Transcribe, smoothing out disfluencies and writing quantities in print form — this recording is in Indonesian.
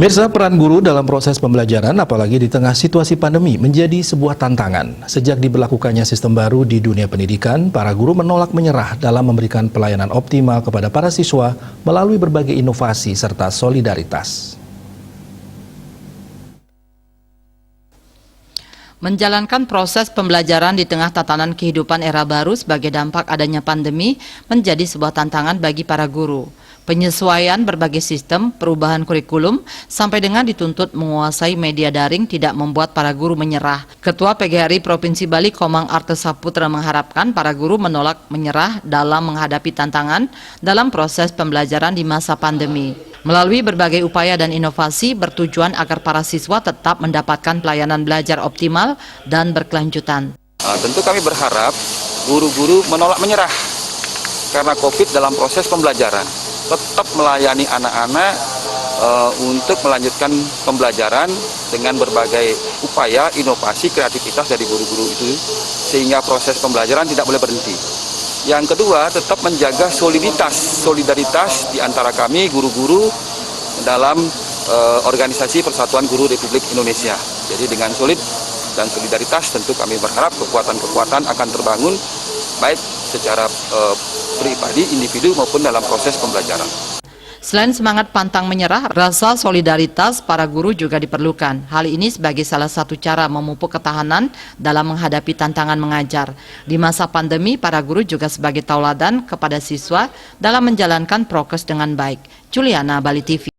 Pemirsa, peran guru dalam proses pembelajaran, apalagi di tengah situasi pandemi, menjadi sebuah tantangan. Sejak diberlakukannya sistem baru di dunia pendidikan, para guru menolak menyerah dalam memberikan pelayanan optimal kepada para siswa melalui berbagai inovasi serta solidaritas. Menjalankan proses pembelajaran di tengah tatanan kehidupan era baru sebagai dampak adanya pandemi menjadi sebuah tantangan bagi para guru. Penyesuaian berbagai sistem, perubahan kurikulum, sampai dengan dituntut menguasai media daring tidak membuat para guru menyerah. Ketua PGRI Provinsi Bali Komang Artesaputra mengharapkan para guru menolak menyerah dalam menghadapi tantangan dalam proses pembelajaran di masa pandemi. Melalui berbagai upaya dan inovasi bertujuan agar para siswa tetap mendapatkan pelayanan belajar optimal dan berkelanjutan. Tentu kami berharap guru-guru menolak menyerah karena COVID dalam proses pembelajaran. Tetap melayani anak-anak untuk melanjutkan pembelajaran dengan berbagai upaya, inovasi, kreativitas dari guru-guru itu sehingga proses pembelajaran tidak boleh berhenti. Yang kedua, tetap menjaga solidaritas di antara kami guru-guru dalam organisasi Persatuan Guru Republik Indonesia. Jadi dengan solid dan solidaritas tentu kami berharap kekuatan-kekuatan akan terbangun baik secara pribadi, individu maupun dalam proses pembelajaran. Selain semangat pantang menyerah, rasa solidaritas para guru juga diperlukan. Hal ini sebagai salah satu cara memupuk ketahanan dalam menghadapi tantangan mengajar. Di masa pandemi, para guru juga sebagai tauladan kepada siswa dalam menjalankan prokes dengan baik. Juliana, Bali TV.